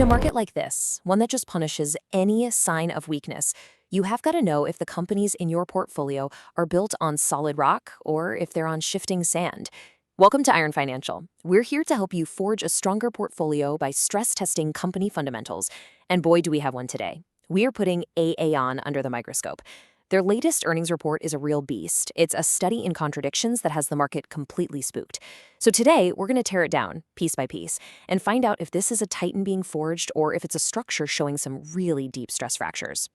In a market like this, one that just punishes any sign of weakness, you have got to know if the companies in your portfolio are built on solid rock or if they're on shifting sand. Welcome to Iron Financial. We're here to help you forge a stronger portfolio by stress testing company fundamentals. And boy, do we have one today. We are putting AAON under the microscope. Their latest earnings report is a real beast. It's a study in contradictions that has the market completely spooked. So today, we're going to tear it down, piece by piece, and find out if this is a titan being forged or if it's a structure showing some really deep stress fractures.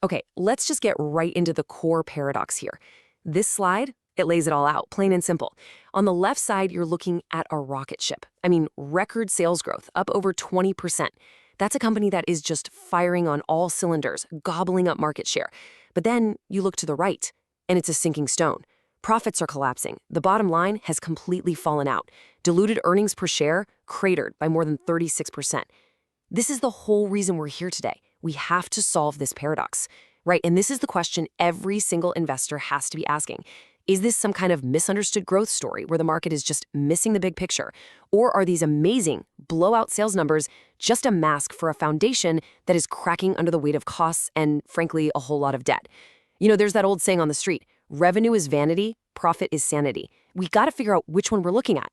Okay, let's just get right into the core paradox here. This slide, it lays it all out, plain and simple. On the left side, you're looking at a rocket ship. Record sales growth, up over 20%. That's a company that is just firing on all cylinders, gobbling up market share. But then you look to the right, and it's a sinking stone. Profits are collapsing. The bottom line has completely fallen out. Diluted earnings per share cratered by more than 36%. This is the whole reason we're here today. We have to solve this paradox, right? And this is the question every single investor has to be asking. Is this some kind of misunderstood growth story where the market is just missing the big picture? Or are these amazing, blowout sales numbers just a mask for a foundation that is cracking under the weight of costs and, frankly, a whole lot of debt? There's that old saying on the street, revenue is vanity, profit is sanity. We got to figure out which one we're looking at.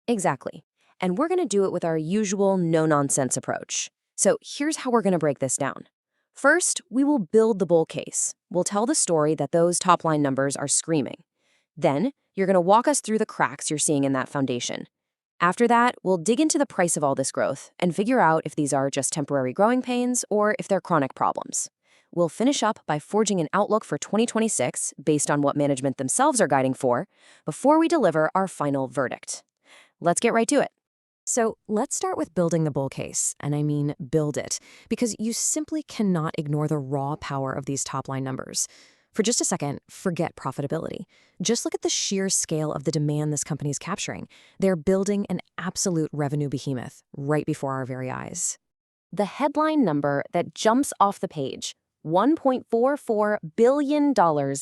Exactly. And we're going to do it with our usual no-nonsense approach. So here's how we're going to break this down. First, we will build the bull case. We'll tell the story that those top-line numbers are screaming. Then, you're going to walk us through the cracks you're seeing in that foundation. After that, we'll dig into the price of all this growth and figure out if these are just temporary growing pains or if they're chronic problems. We'll finish up by forging an outlook for 2026 based on what management themselves are guiding for before we deliver our final verdict. Let's get right to it. So let's start with building the bull case, and I mean build it, because you simply cannot ignore the raw power of these top-line numbers. For just a second, forget profitability. Just look at the sheer scale of the demand this company is capturing. They're building an absolute revenue behemoth right before our very eyes. The headline number that jumps off the page, $1.44 billion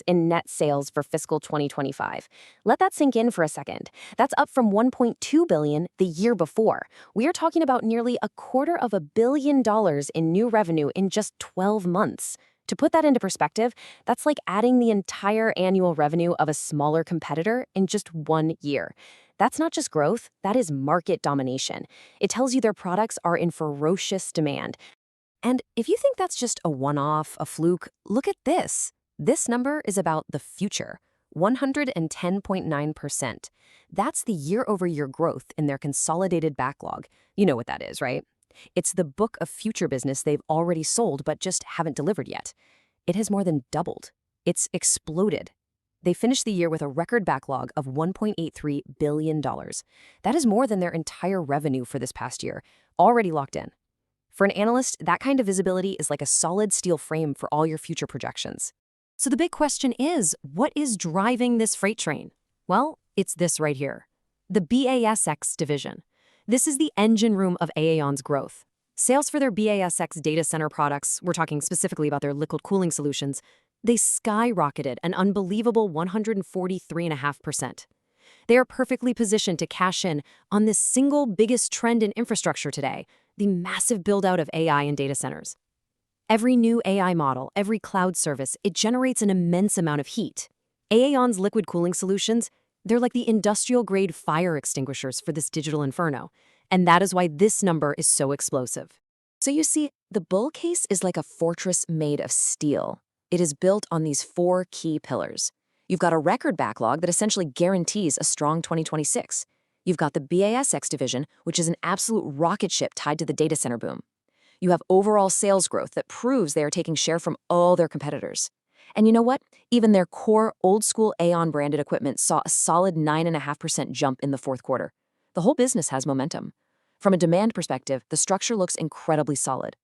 in net sales for fiscal 2025. Let that sink in for a second. That's up from $1.2 billion the year before. We are talking about nearly $250 million in new revenue in just 12 months. To put that into perspective, that's like adding the entire annual revenue of a smaller competitor in just 1 year. That's not just growth, that is market domination. It tells you their products are in ferocious demand. And if you think that's just a one-off, a fluke, look at this. This number is about the future, 110.9%. That's the year-over-year growth in their consolidated backlog. You know what that is, right? It's the book of future business they've already sold but just haven't delivered yet. It has more than doubled. It's exploded. They finished the year with a record backlog of $1.83 billion. That is more than their entire revenue for this past year, already locked in. For an analyst, that kind of visibility is like a solid steel frame for all your future projections. So the big question is, what is driving this freight train? Well, it's this right here, the BASX division. This is the engine room of AAON's growth. Sales for their BASX data center products, we're talking specifically about their liquid cooling solutions, they skyrocketed an unbelievable 143.5%. They are perfectly positioned to cash in on this single biggest trend in infrastructure today, the massive build-out of AI in data centers. Every new AI model, every cloud service, it generates an immense amount of heat. AAON's liquid cooling solutions, they're like the industrial-grade fire extinguishers for this digital inferno, and that is why this number is so explosive. So you see, the bull case is like a fortress made of steel. It is built on these 4 key pillars. You've got a record backlog that essentially guarantees a strong 2026. You've got the BASX division, which is an absolute rocket ship tied to the data center boom. You have overall sales growth that proves they are taking share from all their competitors. And you know what? Even their core old-school AAON branded equipment saw a solid 9.5% jump in the fourth quarter. The whole business has momentum. From a demand perspective, the structure looks incredibly solid.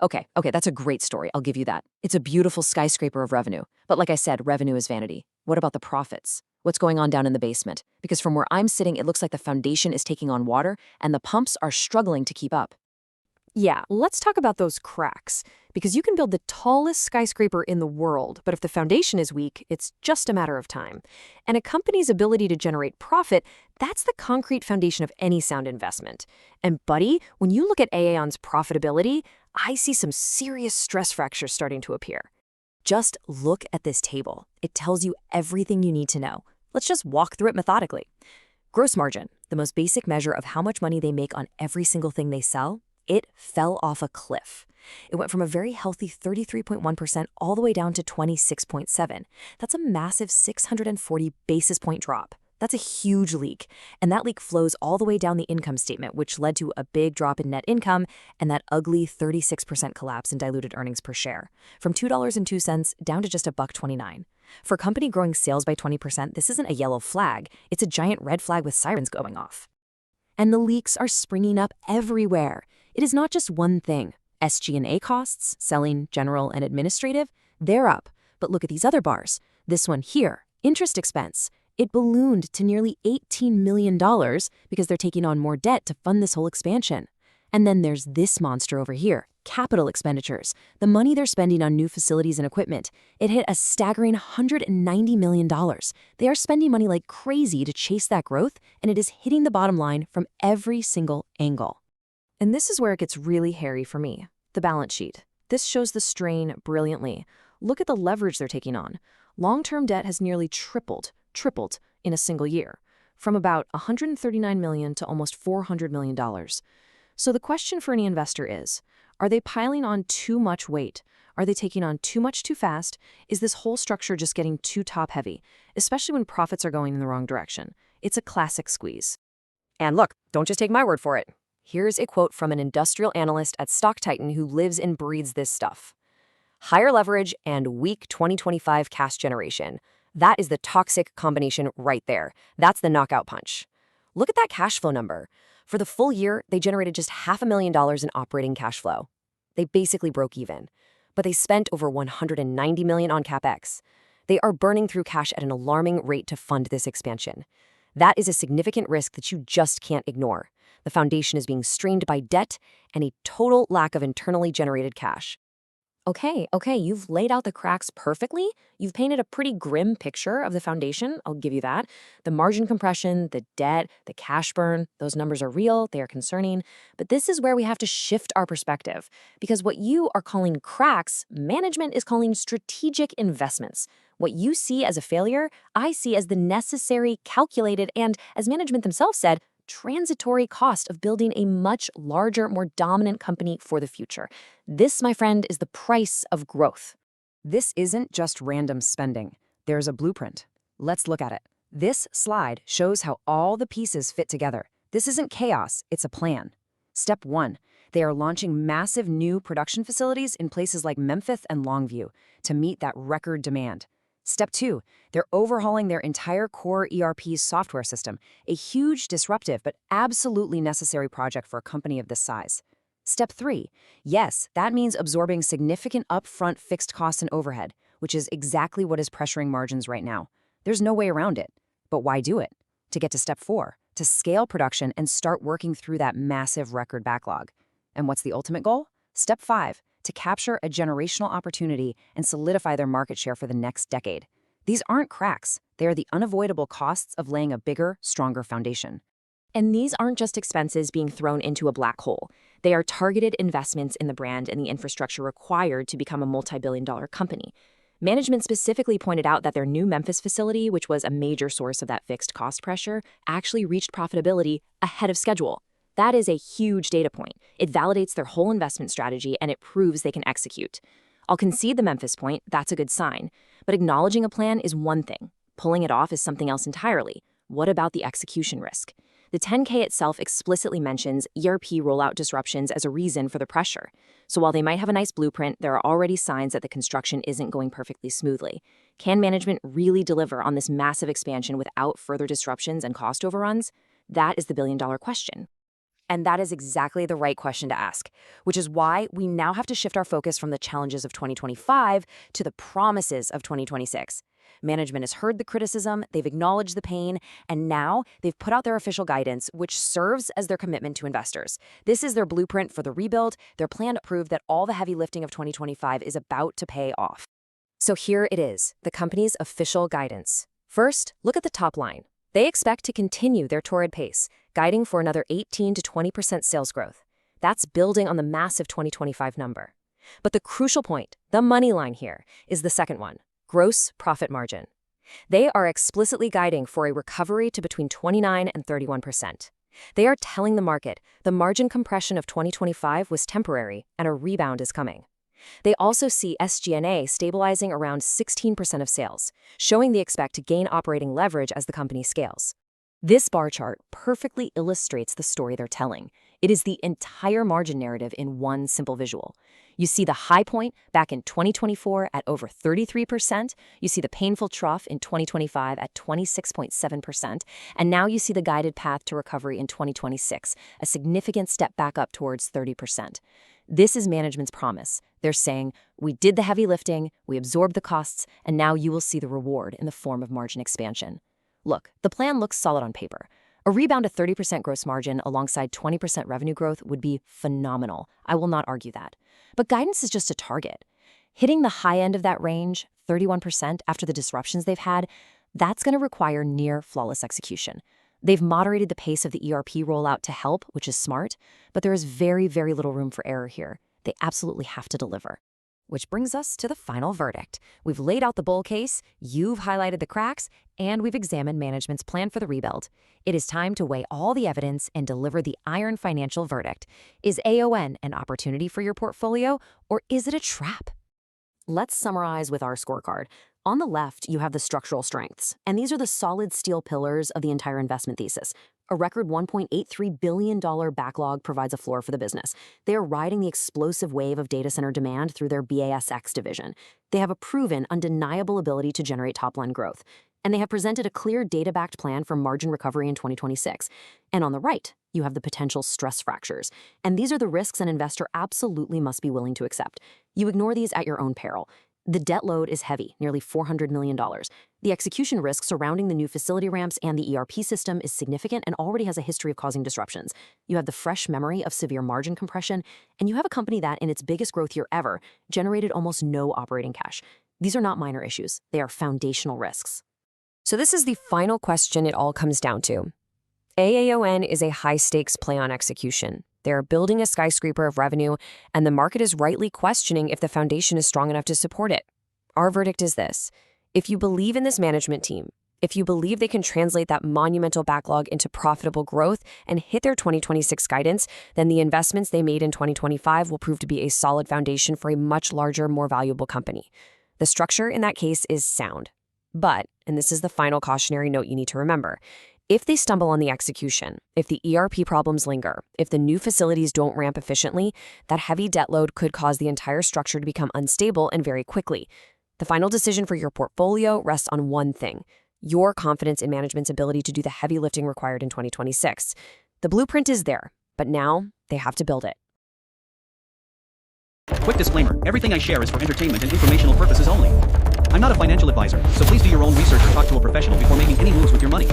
Okay, that's a great story, I'll give you that. It's a beautiful skyscraper of revenue. But like I said, revenue is vanity. What about the profits? What's going on down in the basement? Because from where I'm sitting, it looks like the foundation is taking on water, and the pumps are struggling to keep up. Yeah, let's talk about those cracks. Because you can build the tallest skyscraper in the world, but if the foundation is weak, it's just a matter of time. And a company's ability to generate profit, that's the concrete foundation of any sound investment. And buddy, when you look at AAON's profitability, I see some serious stress fractures starting to appear. Just look at this table. It tells you everything you need to know. Let's just walk through it methodically. Gross margin, the most basic measure of how much money they make on every single thing they sell, it fell off a cliff. It went from a very healthy 33.1% all the way down to 26.7%. That's a massive 640 basis point drop. That's a huge leak. And that leak flows all the way down the income statement, which led to a big drop in net income and that ugly 36% collapse in diluted earnings per share, from $2.02 down to just $1.29. For a company growing sales by 20%, this isn't a yellow flag. It's a giant red flag with sirens going off. And the leaks are springing up everywhere. It is not just one thing. SG&A costs, selling, general, and administrative, they're up. But look at these other bars. This one here, interest expense. It ballooned to nearly $18 million because they're taking on more debt to fund this whole expansion. And then there's this monster over here, capital expenditures, the money they're spending on new facilities and equipment. It hit a staggering $190 million. They are spending money like crazy to chase that growth, and it is hitting the bottom line from every single angle. And this is where it gets really hairy for me, the balance sheet. This shows the strain brilliantly. Look at the leverage they're taking on. Long-term debt has nearly tripled in a single year, from about $139 million to almost $400 million. So the question for any investor is, are they piling on too much weight? Are they taking on too much too fast? Is this whole structure just getting too top-heavy, especially when profits are going in the wrong direction? It's a classic squeeze. And look, don't just take my word for it. Here's a quote from an industrial analyst at Stock Titan who lives and breathes this stuff. Higher leverage and weak 2025 cash generation. That is the toxic combination right there. That's the knockout punch. Look at that cash flow number. For the full year, they generated just $500,000 in operating cash flow. They basically broke even. But they spent over $190 million on CapEx. They are burning through cash at an alarming rate to fund this expansion. That is a significant risk that you just can't ignore. The foundation is being strained by debt and a total lack of internally generated cash. Okay, you've laid out the cracks perfectly. You've painted a pretty grim picture of the foundation, I'll give you that. The margin compression, the debt, the cash burn, those numbers are real, they are concerning. But this is where we have to shift our perspective, because what you are calling cracks, management is calling strategic investments. What you see as a failure, I see as the necessary, calculated, and, as management themselves said, transitory cost of building a much larger, more dominant company for the future. This, my friend, is the price of growth. This isn't just random spending. There's a blueprint. Let's look at it. This slide shows how all the pieces fit together. This isn't chaos, it's a plan. Step 1. They are launching massive new production facilities in places like Memphis and Longview to meet that record demand. Step 2, they're overhauling their entire core ERP software system, a huge, disruptive, but absolutely necessary project for a company of this size. Step 3, yes, that means absorbing significant upfront fixed costs and overhead, which is exactly what is pressuring margins right now. There's no way around it. But why do it? To get to step 4, to scale production and start working through that massive record backlog. And what's the ultimate goal? Step 5, to capture a generational opportunity and solidify their market share for the next decade. These aren't cracks. They are the unavoidable costs of laying a bigger, stronger foundation. And these aren't just expenses being thrown into a black hole. They are targeted investments in the brand and the infrastructure required to become a multi-billion-dollar company. Management specifically pointed out that their new Memphis facility, which was a major source of that fixed cost pressure, actually reached profitability ahead of schedule. That is a huge data point. It validates their whole investment strategy and it proves they can execute. I'll concede the Memphis point, that's a good sign. But acknowledging a plan is one thing. Pulling it off is something else entirely. What about the execution risk? The 10K itself explicitly mentions ERP rollout disruptions as a reason for the pressure. So while they might have a nice blueprint, there are already signs that the construction isn't going perfectly smoothly. Can management really deliver on this massive expansion without further disruptions and cost overruns? That is the billion-dollar question. And that is exactly the right question to ask, which is why we now have to shift our focus from the challenges of 2025 to the promises of 2026. Management has heard the criticism, they've acknowledged the pain, and now they've put out their official guidance, which serves as their commitment to investors. This is their blueprint for the rebuild, their plan to prove that all the heavy lifting of 2025 is about to pay off. So here it is, the company's official guidance. First, look at the top line. They expect to continue their torrid pace, guiding for another 18 to 20% sales growth. That's building on the massive 2025 number. But the crucial point, the money line here, is the second one, gross profit margin. They are explicitly guiding for a recovery to between 29 and 31%. They are telling the market the margin compression of 2025 was temporary and a rebound is coming. They also see SG&A stabilizing around 16% of sales, showing they expect to gain operating leverage as the company scales. This bar chart perfectly illustrates the story they're telling. It is the entire margin narrative in one simple visual. You see the high point back in 2024 at over 33%, you see the painful trough in 2025 at 26.7%, and now you see the guided path to recovery in 2026, a significant step back up towards 30%. This is management's promise. They're saying, we did the heavy lifting, we absorbed the costs, and now you will see the reward in the form of margin expansion. Look, the plan looks solid on paper. A rebound to 30% gross margin alongside 20% revenue growth would be phenomenal. I will not argue that. But guidance is just a target. Hitting the high end of that range, 31% after the disruptions they've had, that's going to require near flawless execution. They've moderated the pace of the ERP rollout to help, which is smart, but there is very, very little room for error here. They absolutely have to deliver. Which brings us to the final verdict. We've laid out the bull case, you've highlighted the cracks, and we've examined management's plan for the rebuild. It is time to weigh all the evidence and deliver the iron financial verdict. Is AAON an opportunity for your portfolio, or is it a trap? Let's summarize with our scorecard. On the left, you have the structural strengths, and these are the solid steel pillars of the entire investment thesis. A record $1.83 billion backlog provides a floor for the business. They are riding the explosive wave of data center demand through their BASX division. They have a proven, undeniable ability to generate top-line growth. And they have presented a clear data-backed plan for margin recovery in 2026. And on the right, you have the potential stress fractures. And these are the risks an investor absolutely must be willing to accept. You ignore these at your own peril. The debt load is heavy, nearly $400 million. The execution risk surrounding the new facility ramps and the ERP system is significant and already has a history of causing disruptions. You have the fresh memory of severe margin compression, and you have a company that, in its biggest growth year ever, generated almost no operating cash. These are not minor issues. They are foundational risks. So this is the final question it all comes down to. AAON is a high-stakes play on execution. They're building a skyscraper of revenue, and the market is rightly questioning if the foundation is strong enough to support it. Our verdict is this. If you believe in this management team, if you believe they can translate that monumental backlog into profitable growth and hit their 2026 guidance, then the investments they made in 2025 will prove to be a solid foundation for a much larger, more valuable company. The structure in that case is sound. But, and this is the final cautionary note you need to remember, if they stumble on the execution, if the ERP problems linger, if the new facilities don't ramp efficiently, that heavy debt load could cause the entire structure to become unstable and very quickly. The final decision for your portfolio rests on one thing: your confidence in management's ability to do the heavy lifting required in 2026. The blueprint is there, but now they have to build it. Quick disclaimer, everything I share is for entertainment and informational purposes only. I'm not a financial advisor, so please do your own research or talk to a professional before making any moves with your money.